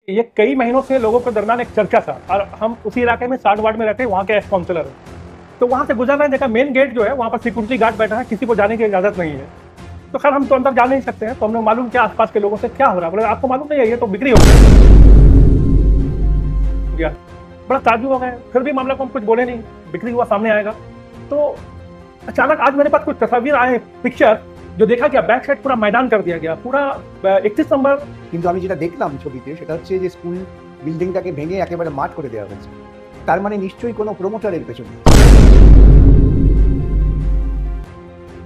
ये कई महीनों से लोगों के दरमियान एक चर्चा था और हम उसी इलाके में 60 वार्ड में रहते हैं, वहाँ के एक्स काउंसलर हैं। तो वहाँ से गुजर रहे हैं, देखा मेन गेट जो है वहाँ पर सिक्योरिटी गार्ड बैठा है, किसी को जाने की इजाज़त नहीं है। तो खैर हम तो अंदर जा नहीं सकते हैं, तो हमने मालूम किया आसपास के लोगों से क्या हो रहा है। बोले आपको मालूम नहीं है, ये तो बिक्री हो गया। बड़ा ताज्जुब हो गए, फिर भी मामला को हम कुछ बोले नहीं, बिक्री हुआ सामने आएगा। तो अचानक आज मेरे पास कुछ तस्वीर आए, पिक्चर जो देखा गया, बैक साइड पूरा मैदान कर दिया गया, पूरा 31 नंबर। কিন্তু আমি যেটা দেখলাম ছবিতে সেটা হচ্ছে যে স্কুল বিল্ডিংটাকে ভেঙে একেবারে মাঠ করে দেওয়া হয়েছে। তার মানে নিশ্চয়ই কোনো প্রমোটারের পেছনে,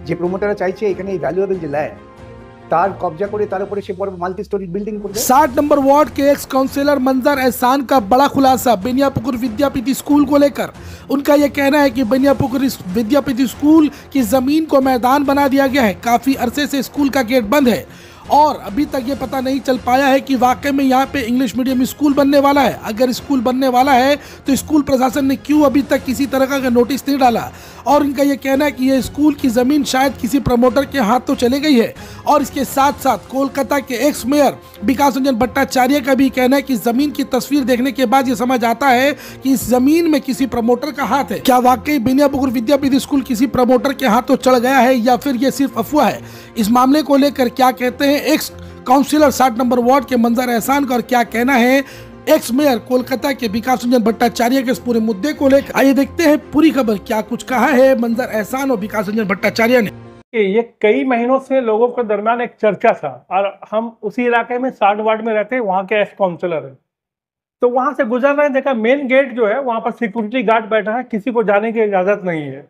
যে প্রমোটাররা চাইছে এখানে এই ভ্যালুয়েবল যে ল্যান্ড তার কবজা করে তার উপরে সে বড় মাল্টি স্টোরি বিল্ডিং করবে। 60 नंबर वार्ड के एक्स काउंसिलर मंजर एहसान का बड़ा खुलासा बेनियापुकुर विद्यापीठ स्कूल को लेकर। उनका यह कहना है कि बेनियापुकुर विद्यापीठ स्कूल की जमीन को मैदान बना दिया गया है। काफी अरसे से स्कूल का गेट बंद है और अभी तक ये पता नहीं चल पाया है कि वाकई में यहाँ पे इंग्लिश मीडियम स्कूल बनने वाला है। अगर स्कूल बनने वाला है तो स्कूल प्रशासन ने क्यों अभी तक किसी तरह का नोटिस नहीं डाला। और इनका ये कहना है कि ये स्कूल की ज़मीन शायद किसी प्रमोटर के हाथ तो चली गई है। और इसके साथ साथ कोलकाता के एक्स मेयर विकास रंजन भट्टाचार्य का भी कहना है कि ज़मीन की तस्वीर देखने के बाद ये समझ आता है कि इस ज़मीन में किसी प्रमोटर का हाथ है। क्या वाकई बेनियापुकुर विद्यापीठ स्कूल किसी प्रमोटर के हाथ तो चढ़ गया है या फिर ये सिर्फ अफवाह है। इस मामले को लेकर क्या कहते हैं एक्स काउंसिलर 60 नंबर वार्ड के मंजर एहसान का और क्या कहना है एक्स मेयर कोलकाता के विकास रंजन भट्टाचार्य के इस पूरे मुद्दे को लेकर, आइए देखते हैं पूरी खबर। क्या कुछ कहा है मंजर एहसान और विकास रंजन भट्टाचार्य ने। ये कई महीनों से लोगों के दरमियान एक चर्चा था और हम उसी इलाके में 60 वार्ड में रहते हैं, वहाँ के एक्स काउंसलर हैं। तो वहाँ से गुजर रहे हैं, देखा मेन गेट जो है वहाँ पर सिक्योरिटी गार्ड बैठा है, किसी को जाने की इजाज़त नहीं है।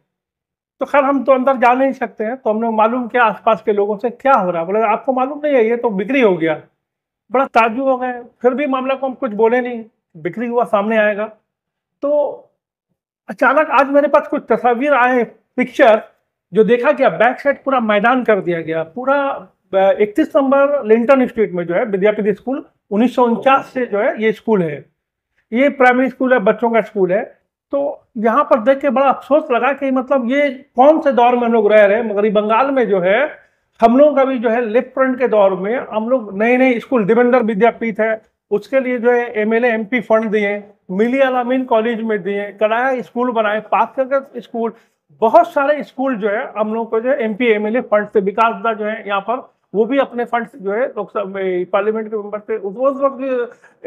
तो खैर हम तो अंदर जा नहीं सकते हैं, तो हमने मालूम किया आसपास के लोगों से क्या हो रहा है। बोले आपको मालूम नहीं है, ये तो बिक्री हो गया। बड़ा ताज्जुब हो गए, फिर भी मामला को हम कुछ बोले नहीं, बिक्री हुआ सामने आएगा। तो अचानक आज मेरे पास कुछ तस्वीर आए, पिक्चर जो देखा गया, बैक साइड पूरा मैदान कर दिया गया, पूरा 31 नंबर लिंटन स्ट्रीट में जो है विद्यापीठ स्कूल, 1949 से जो है ये स्कूल है। ये प्राइमरी स्कूल है, बच्चों का स्कूल है। तो यहाँ पर देख के बड़ा अफसोस लगा कि मतलब ये कौन से दौर में हम लोग रह रहे हैं। मगरबी बंगाल में जो है हम लोग का भी जो है लेफ्ट फ्रंट के दौर में हम लोग नए नए स्कूल, देवेंद्र विद्यापीठ है, उसके लिए जो है एमएलए एमपी फंड दिए, मिली अलामीन कॉलेज में दिए, कलाया स्कूल बनाए, पाककर स्कूल, बहुत सारे स्कूल जो है हम लोग को जो है एमपी एमएलए फंड से, विकास दा जो है यहाँ पर वो भी अपने फंड से जो है लोकसभा पार्लियामेंट के मेंबर थे, उस वक्त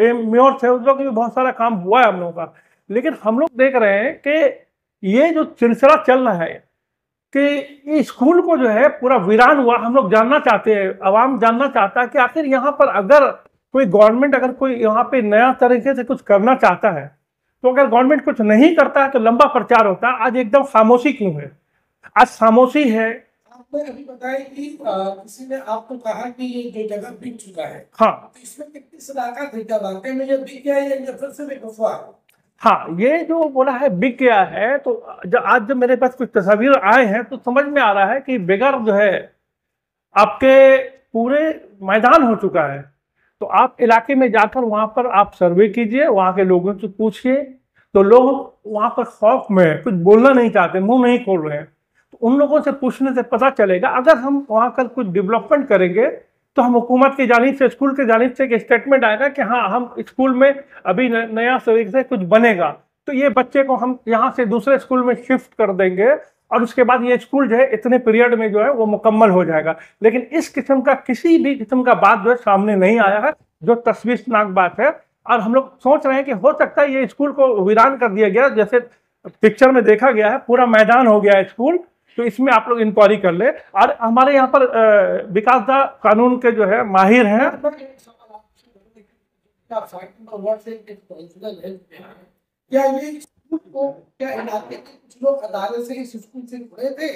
मेयर थे, उस वक्त भी बहुत सारा काम हुआ है हम लोग का। लेकिन हम लोग देख रहे हैं कि ये जो सिलसिला चल रहा है कि ये स्कूल को जो है पूरा वीरान हुआ। हम लोग जानना चाहते हैं, आवाम जानना चाहता है कि आखिर यहाँ पर अगर कोई गवर्नमेंट अगर कोई यहाँ पे नया तरीके से कुछ करना चाहता है, तो अगर गवर्नमेंट कुछ नहीं करता है तो लंबा प्रचार होता है। आज एकदम खामोशी क्यों है? आज खामोशी है। आपने अभी बताया कि किसी ने आपको कहा कि ये जो जगह बिक चुका है, हाँ, तो इसमें कितनी सदाकत है? क्या वाकई में ये बिक गया है या फिर सिर्फ एक अफवाह? हाँ, ये जो बोला है बिक गया है, तो आज जब मेरे पास कुछ तस्वीर आए हैं तो समझ में आ रहा है कि बेगर जो है आपके पूरे मैदान हो चुका है। तो आप इलाके में जाकर वहाँ पर आप सर्वे कीजिए, वहाँ के लोगों से पूछिए, तो लोग वहाँ पर खौफ में कुछ बोलना नहीं चाहते, मुंह नहीं खोल रहे हैं। तो उन लोगों से पूछने से पता चलेगा। अगर हम वहाँ कल कुछ डेवलपमेंट करेंगे तो हम हुकूमत की जानिब से, स्कूल की जानिब से एक स्टेटमेंट आएगा कि हाँ हम स्कूल में अभी नया तरीके से कुछ बनेगा, तो ये बच्चे को हम यहाँ से दूसरे स्कूल में शिफ्ट कर देंगे और उसके बाद ये स्कूल जो है इतने पीरियड में जो है वो मुकम्मल हो जाएगा। लेकिन इस किस्म का किसी भी किस्म का बात जो है सामने नहीं आया है, जो तशवीशनाक बात है। और हम लोग सोच रहे हैं कि हो सकता है ये स्कूल को वीरान कर दिया गया, जैसे पिक्चर में देखा गया है, पूरा मैदान हो गया है स्कूल। तो इसमें आप लोग इंक्वायरी कर ले। और हमारे यहाँ पर विकास दा कानून के जो है माहिर हैं। क्या ये स्कूल को, क्या इलाके के कुछ लोग अदालत से इस स्कूल से जुड़े थे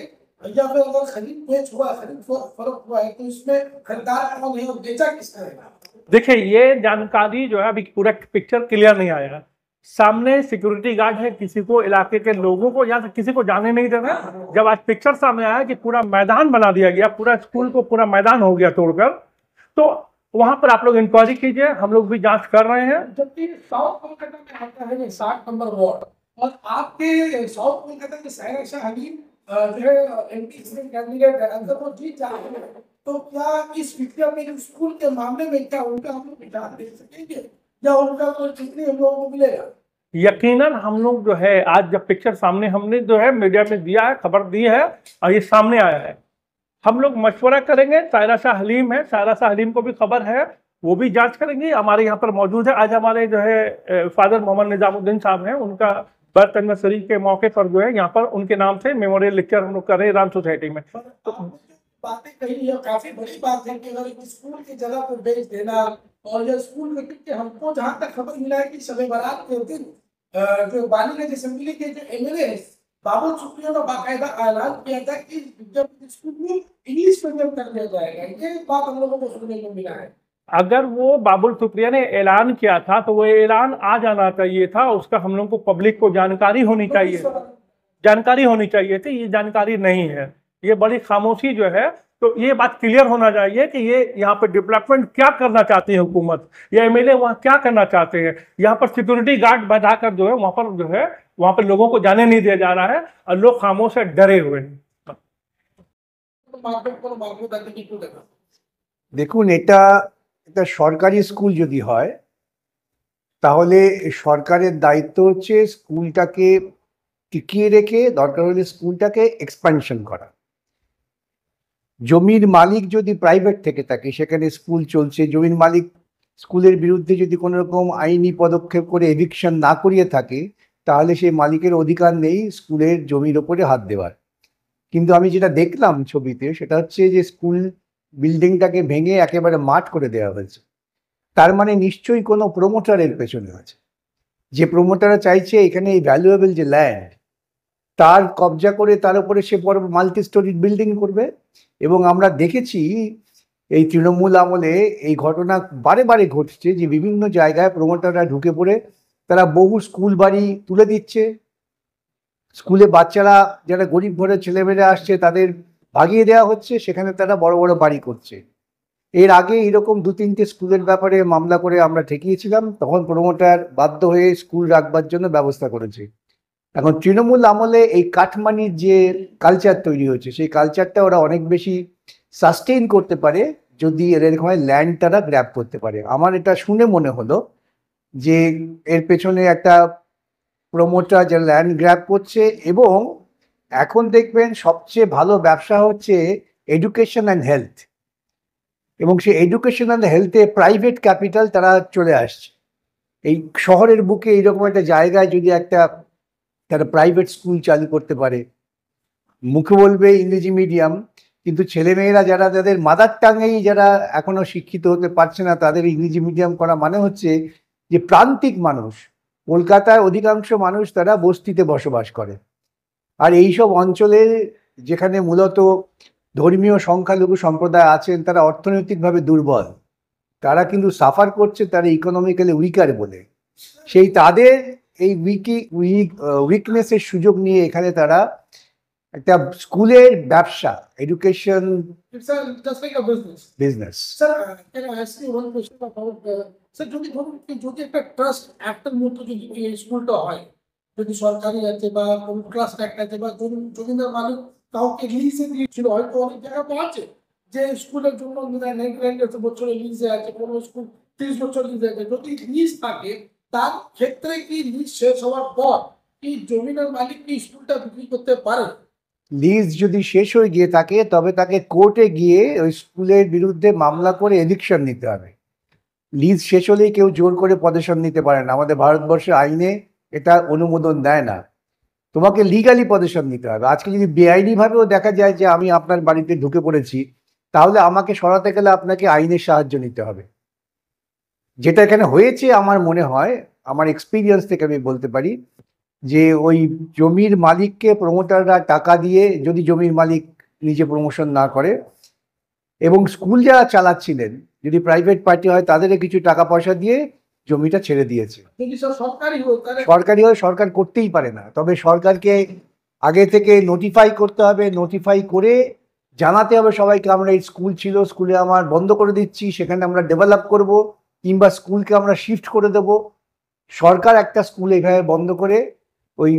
या फिर अगर खरीद बेच हुआ, खरीद फरोख्त हुआ है तो इसमें खरीदार कौन है और बेचा किस तरह? देखिए, ये जानकारी जो है अभी पूरा पिक्चर क्लियर नहीं आया है। सामने सिक्योरिटी गार्ड है, किसी को इलाके के लोगों को या किसी को जाने नहीं देना। जब आज पिक्चर सामने आया कि पूरा मैदान बना दिया गया, पूरा स्कूल को पूरा मैदान हो गया तोड़कर, तो वहां पर आप लोग इंक्वायरी कीजिए, हम लोग भी जांच कर रहे हैं। जबकि साउथ कोलकाता में आता है 60 नंबर वार्ड और आपके साउथ कोलकाता के सायरा शाह हलीम जो है एमपी कैंडिडेट है, अगर वो जीत जाते हैं तो क्या इस विक्टिम में स्कूल के मामले में क्या उनका हम लोग विचार दे सकेंगे या उनका कोई चिट्ठी हम लोगों को मिलेगा? यकीनन हम लोग जो है आज जब पिक्चर सामने हमने जो है मीडिया में दिया है, खबर दी है और ये सामने आया है, हम लोग मशवरा करेंगे। सायरा शाह हलीम है, सायरा शाह हलीम को भी खबर है, वो भी जांच करेंगी, हमारे यहाँ पर मौजूद है। आज हमारे जो है फादर मोहम्मद निजामुद्दीन साहब हैं, उनका बर्थ एनिवर्सरी के मौके पर जो है यहाँ पर उनके नाम से मेमोरियल लेक्चर हम लोग कर रहे हैं राम सोसाइटी में। तो बातें कही है, काफी बड़ी बात है कि अगर स्कूल की जगह को बेच देना और या स्कूल में, क्योंकि हमको जहाँ तक खबर मिला है कि शब बारात के दिन जो बालिगंज असेंबली के जो एमएलए है बाबुल सुप्रियो ने बाकायदा ऐलान किया था कि जब स्कूल में इंग्लिश मीडियम कर दिया जाएगा। ये बात हम लोगों को सुनने को मिला है। अगर वो बाबुल सुप्रिया ने ऐलान किया था तो वो ऐलान आ जाना चाहिए था, उसका हम लोग को पब्लिक को जानकारी होनी चाहिए, जानकारी होनी चाहिए थी। ये जानकारी नहीं है, ये बड़ी खामोशी जो है। तो ये बात क्लियर होना चाहिए कि ये यहाँ पर डेवलपमेंट क्या करना चाहती है हुकूमत, या एमएलए वहाँ क्या करना चाहते हैं। यहाँ पर सिक्योरिटी गार्ड बैठाकर जो है वहाँ पर जो है वहाँ पर लोगों को जाने नहीं दिया जा रहा है और लोग खामोश है, डरे हुए हैं। দেখুন, এটা একটা সরকারি স্কুল যদি হয় তাহলে সরকারের দায়িত্ব হচ্ছে স্কুলটাকে টিকিয়ে রেখে দরকার হলে স্কুলটাকে এক্সপানশন করা। জমির মালিক যদি প্রাইভেট থেকে থাকে, সেখানে স্কুল চলছে, জমির মালিক স্কুলের বিরুদ্ধে যদি কোনো রকম আইনি পদক্ষেপ করে এভিকশন না করিয়ে থাকে তাহলে সেই মালিকের অধিকার নেই স্কুলের জমির ওপরে হাত দেওয়ার। কিন্তু আমি যেটা দেখলাম ছবিতে সেটা হচ্ছে যে স্কুল বিল্ডিংটাকে ভেঙে একেবারে মাঠ করে দেওয়া হয়েছে। তার মানে নিশ্চয়ই কোনো প্রমোটারের পেছনে আছে, যে প্রমোটাররা চাইছে এখানে এই ভ্যালুয়েবল যে ল্যান্ড তার কবজা করে তার উপরে সে বড় মাল্টি স্টোরি বিল্ডিং করবে। এবং আমরা দেখেছি এই তৃণমূল আমলে এই ঘটনা বারে বারে ঘটছে যে বিভিন্ন জায়গায় প্রমোটাররা ঢুকে পড়ে তারা বহু স্কুল বাড়ি তুলে দিচ্ছে, স্কুলে বাচ্চারা যারা গরিব ঘরের ছেলেমেয়েরা আসছে তাদের ভাগিয়ে দেওয়া হচ্ছে, সেখানে তারা বড় বড় বাড়ি করছে। এর আগে এরকম 2-3টে স্কুলের ব্যাপারে মামলা করে আমরা ঠেকিয়েছিলাম, তখন প্রমোটার বাধ্য হয়ে স্কুল রাখবার জন্য ব্যবস্থা করেছে। এখন তৃণমূল আমলে এই কাঠমানির যে কালচার তৈরি হয়েছে সেই কালচারটা ওরা অনেক বেশি সাস্টেইন করতে পারে যদি এরকম ল্যান্ড তারা গ্র্যাব করতে পারে। আমার এটা শুনে মনে হলো যে এর পেছনে একটা প্রমোটার যে ল্যান্ড গ্র্যাব করছে। এবং এখন দেখবেন সবচেয়ে ভালো ব্যবসা হচ্ছে এডুকেশন অ্যান্ড হেলথ, এবং সেই এডুকেশন অ্যান্ড হেলথে প্রাইভেট ক্যাপিটাল তারা চলে আসছে। এই শহরের বুকে এইরকম একটা জায়গায় যদি একটা তারা প্রাইভেট স্কুল চালু করতে পারে, মুখে বলবে ইংরেজি মিডিয়াম, কিন্তু ছেলেমেয়েরা যারা তাদের মাদার টাঙেই যারা এখনো শিক্ষিত হতে পারছে না তাদের ইংরেজি মিডিয়াম করা মানে হচ্ছে যে প্রান্তিক মানুষ, কলকাতায় অধিকাংশ মানুষ তারা বস্তিতে বসবাস করে। আর এইসব অঞ্চলে যেখানে মূলত ধর্মীয় সংখ্যালঘু সম্প্রদায় আছেন তারা অর্থনৈতিকভাবে দুর্বল, তারা কিন্তু সাফার করছে, তারা ইকোনমিক্যালি উইকার বলে। সেই তাদের এই উইকনেসের সুযোগ নিয়ে এখানে তারা একটা স্কুলের ব্যবসা, এডুকেশন বিজনেস। যদি একটা ট্রাস্ট অ্যাক্টের মতো যদি এই স্কুলটা হয়, যদি সরকারি আছে বা কোন ট্রাস্ট অ্যাক্ট আছে বা জমিদার মালিক কাউকে লিজে দিয়েছিল, হয়তো অনেক জায়গা তো আছে যে স্কুলের জন্য বছরের লিজে আছে, কোনো স্কুল 30 বছর লিজে আছে। যদি লিজ থাকে তার ক্ষেত্রে কি লিজ শেষ হওয়ার পর কি জমিদার মালিক কি স্কুলটা বিক্রি করতে পারে? লিজ যদি শেষ হয়ে গিয়ে থাকে তবে তাকে কোর্টে গিয়ে ওই স্কুলের বিরুদ্ধে মামলা করে এভিকশন নিতে হবে। লিজ শেষ হলেই কেউ জোর করে পজেশন নিতে পারে না, আমাদের ভারতবর্ষের আইনে এটা অনুমোদন দেয় না। তোমাকে লিগালি পজেশন নিতে হবে। আজকে যদি বেআইনিভাবেও দেখা যায় যে আমি আপনার বাড়িতে ঢুকে পড়েছি, তাহলে আমাকে সরাতে গেলে আপনাকে আইনের সাহায্য নিতে হবে। যেটা এখানে হয়েছে আমার মনে হয়, আমার এক্সপিরিয়েন্স থেকে আমি বলতে পারি যে ওই জমির মালিককে প্রমোটাররা টাকা দিয়ে, যদি জমির মালিক নিজে প্রমোশন না করে, এবং স্কুল যারা চালাচ্ছিলেন যদি প্রাইভেট পার্টি হয় তাদেরও কিছু টাকা পয়সা দিয়ে জমিটা ছেড়ে দিয়েছে। সরকারি হয়, সরকার করতেই পারে না, তবে সরকারকে আগে থেকে নোটিফাই করতে হবে, নোটিফাই করে জানাতে হবে সবাইকে আমরা এই স্কুল ছিল, স্কুলে আমার বন্ধ করে দিচ্ছি, সেখানে আমরা ডেভেলপ করব, কিংবা স্কুলকে আমরা শিফট করে দেব। সরকার একটা স্কুল এভাবে বন্ধ করে ওই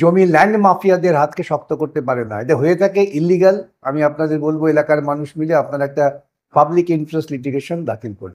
জমি ল্যান্ড মাফিয়াদের হাতকে শক্ত করতে পারে না। এটা হয়ে থাকে ইলিগাল। আমি আপনাদের বলবো এলাকার মানুষ মিলে আপনারা একটা পাবলিক ইন্টারেস্ট লিটিগেশন দাখিল করুন।